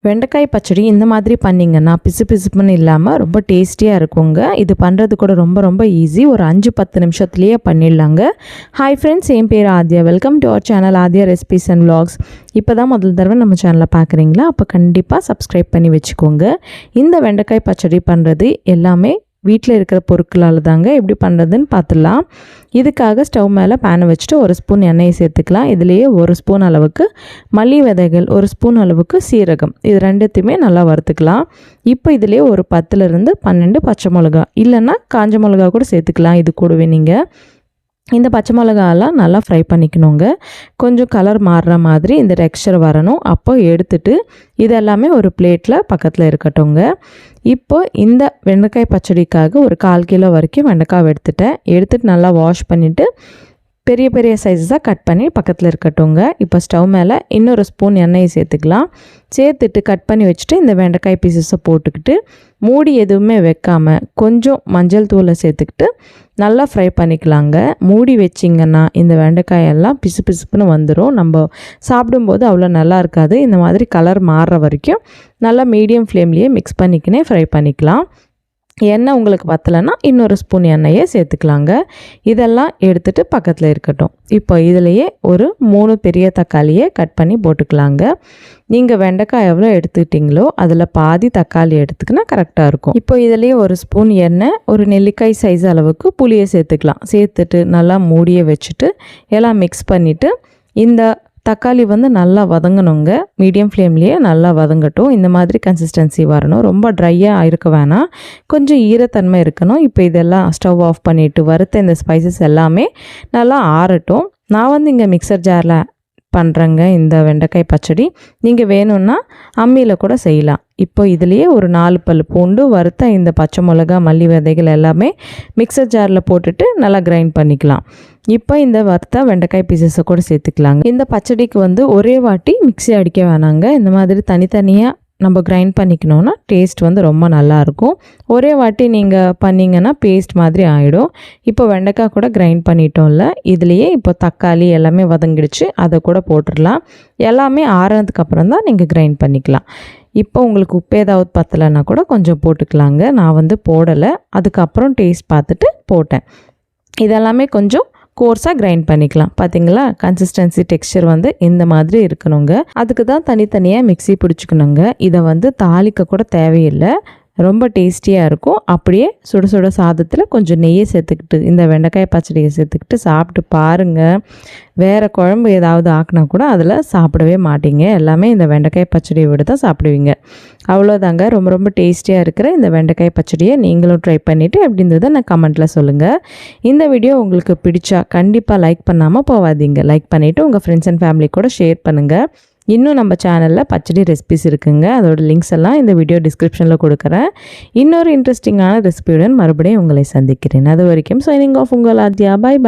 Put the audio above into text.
வெண்டைக்காய் பச்சடி இந்த மாதிரி பண்ணிங்கன்னா பிசுபிசுப்புன்னு இல்லாமல் ரொம்ப டேஸ்டியாக இருக்குங்க. இது பண்ணுறது கூட ரொம்ப ஈஸி. ஒரு 5-10 நிமிஷத்துலேயே பண்ணிடலாங்க. ஹாய் ஃப்ரெண்ட்ஸ், என் பேர் Aadhya. Welcome to our channel Aadhya recipes and vlogs. இப்போ தான் முதல் தடவை நம்ம சேனலை பார்க்குறீங்களா? அப்போ கண்டிப்பாக சப்ஸ்கிரைப் பண்ணி வச்சுக்கோங்க. இந்த வெண்டைக்காய் பச்சடி பண்ணுறது எல்லாமே வீட்டில் இருக்கிற பொருட்களால் தாங்க. எப்படி பண்ணுறதுன்னு பார்த்துடலாம். இதுக்காக ஸ்டவ் மேலே பேனை வச்சுட்டு 1 ஸ்பூன் எண்ணெயை சேர்த்துக்கலாம். இதுலேயே 1 ஸ்பூன் அளவுக்கு மல்லி விதைகள், 1 ஸ்பூன் அளவுக்கு சீரகம், இது ரெண்டுத்தையுமே நல்லா வறுத்துக்கலாம். இப்போ இதுலேயே ஒரு 10லேருந்து 12 பச்சை மிளகா, இல்லைன்னா காஞ்ச மிளகா கூட சேர்த்துக்கலாம். இது கூடவே நீங்கள் இந்த பச்சை மிளகாலாம் நல்லா ஃப்ரை பண்ணிக்கணுங்க. கொஞ்சம் கலர் மாறுற மாதிரி இந்த டெக்ஸ்சர் வரணும். அப்போ எடுத்துட்டு இதெல்லாமே ஒரு பிளேட்டில் பக்கத்தில் இருக்கட்டும்ங்க. இப்போ இந்த வெண்டைக்காய் பச்சடிக்காக ஒரு 1/4 கிலோ வரைக்கும் வெண்டைக்காய் எடுத்துட்டு நல்லா வாஷ் பண்ணிவிட்டு பெரிய சைஸாக கட் பண்ணி பக்கத்தில் இருக்கட்டும்ங்க. இப்போ ஸ்டவ் மேலே இன்னொரு ஸ்பூன் எண்ணெயை சேர்த்துக்கலாம். சேர்த்துட்டு கட் பண்ணி வச்சுட்டு இந்த வெண்டைக்காய் பீசஸை போட்டுக்கிட்டு மூடி எதுவுமே வைக்காமல் கொஞ்சம் மஞ்சள் தூளை சேர்த்துக்கிட்டு நல்லா ஃப்ரை பண்ணிக்கலாங்க. மூடி வச்சிங்கன்னா இந்த வெண்டைக்காயெல்லாம் பிசுப்புன்னு வந்துடும். நம்ம சாப்பிடும்போது அவ்வளோ நல்லா இருக்காது. இந்த மாதிரி கலர் மாறுற வரைக்கும் நல்லா மீடியம் ஃப்ளேம்லேயே மிக்ஸ் பண்ணிக்கினே ஃப்ரை பண்ணிக்கலாம். எண்ணெய் உங்களுக்கு பத்தலைன்னா இன்னொரு ஸ்பூன் எண்ணெயே சேர்த்துக்கலாங்க. இதெல்லாம் எடுத்துகிட்டு பக்கத்தில் இருக்கட்டும். இப்போ இதிலையே ஒரு 3 பெரிய தக்காளியை கட் பண்ணி போட்டுக்கலாங்க. நீங்கள் வெண்டைக்காய் எவ்வளோ எடுத்துக்கிட்டிங்களோ அதில் பாதி தக்காளி எடுத்துக்கினா கரெக்டாக இருக்கும். இப்போ இதிலேயே 1 ஸ்பூன் எண்ணெய், ஒரு நெல்லிக்காய் சைஸ் அளவுக்கு புளியை சேர்த்துக்கலாம். சேர்த்துட்டு நல்லா மூடியை வச்சுட்டு எல்லாம் மிக்ஸ் பண்ணிவிட்டு இந்த தக்காளி நல்லா வதங்கணுங்க. மீடியம் ஃப்ளேம்லேயே நல்லா வதங்கட்டும். இந்த மாதிரி கன்சிஸ்டன்சி வரணும். ரொம்ப ட்ரையாக இருக்க வேணாம், கொஞ்சம் ஈரத்தன்மை இருக்கணும். இப்போ இதெல்லாம் ஸ்டவ் ஆஃப் பண்ணிவிட்டு வறுத்த இந்த ஸ்பைசஸ் எல்லாமே நல்லா ஆறட்டும். நான் இங்கே மிக்சர் ஜாரில் பண்ணுறேங்க இந்த வெண்டைக்காய் பச்சடி. நீங்கள் வேணும்னா அம்மியில் கூட செய்யலாம். இப்போ இதுலேயே ஒரு 4 பல் பூண்டு, வறுத்த இந்த பச்சை மிளகா, மல்லி விதைகள் எல்லாமே மிக்சர் ஜாரில் போட்டுட்டு நல்லா கிரைண்ட் பண்ணிக்கலாம். இப்போ இந்த வறுத்த வெண்டைக்காய் பீசஸை கூட சேர்த்துக்கலாங்க. இந்த பச்சடிக்கு ஒரே வாட்டி மிக்ஸி அடிக்க வேணாங்க. இந்த மாதிரி தனித்தனியாக நம்ம கிரைண்ட் பண்ணிக்கணுன்னா டேஸ்ட் ரொம்ப நல்லாயிருக்கும். ஒரே வாட்டி நீங்கள் பண்ணிங்கன்னா பேஸ்ட் மாதிரி ஆகிடும். இப்போ வெண்டைக்காய் கூட கிரைண்ட் பண்ணிட்டோம்ல, இதுலேயே இப்போ தக்காளி எல்லாமே வதங்கிடுச்சு. அதை கூட போட்டுடலாம். எல்லாமே ஆறுனதுக்கப்புறம் தான் நீங்கள் கிரைண்ட் பண்ணிக்கலாம். இப்போ உங்களுக்கு உப்பு ஏதாவது பத்தலைன்னா கூட கொஞ்சம் போட்டுக்கலாங்க. நான் போடலை, அதுக்கப்புறம் டேஸ்ட் பார்த்துட்டு போட்டேன். இதெல்லாமே கொஞ்சம் கோர்ஸாக கிரைண்ட் பண்ணிக்கலாம். பார்த்தீங்களா, கன்சிஸ்டன்சி டெக்ஸ்சர் இந்த மாதிரி இருக்கணுங்க. அதுக்கு தான் தனித்தனியாக மிக்ஸி பிடிச்சிக்கணுங்க. இதை தாளிக்க கூட தேவையில்லை, ரொம்ப டேஸ்டியாக இருக்கும். அப்படியே சுட சுட சாதத்தில் கொஞ்சம் நெய்யை சேர்த்துக்கிட்டு இந்த வெண்டைக்காய் பச்சடியை சேர்த்துக்கிட்டு சாப்பிட்டு பாருங்கள். வேறு குழம்பு ஏதாவது ஆக்கினா கூட அதில் சாப்பிடவே மாட்டீங்க. எல்லாமே இந்த வெண்டைக்காய் பச்சடியை விட தான் சாப்பிடுவீங்க. அவ்வளோதாங்க. ரொம்ப டேஸ்டியாக இருக்கிற இந்த வெண்டைக்காய் பச்சடியை நீங்களும் ட்ரை பண்ணிவிட்டு எப்படி இருந்ததை நான் கமெண்ட்டில் சொல்லுங்கள். இந்த வீடியோ உங்களுக்கு பிடிச்சா கண்டிப்பாக லைக் பண்ணாமல் போகாதீங்க. லைக் பண்ணிவிட்டு உங்கள் ஃப்ரெண்ட்ஸ் அண்ட் ஃபேமிலி கூட ஷேர் பண்ணுங்கள். இன்னும் நம்ம சேனலில் பச்சடி ரெசிபிஸ் இருக்குங்க. அதோட லிங்க்ஸ் எல்லாம் இந்த வீடியோ டிஸ்கிரிப்ஷனில் கொடுக்குறேன். இன்னொரு இன்ட்ரெஸ்டிங்கான ரெசிபியுடன் மறுபடியும் உங்களை சந்திக்கிறேன். அது வரைக்கும் சைனிங் ஆஃப் உங்கள் ஆத்யா. பாய்.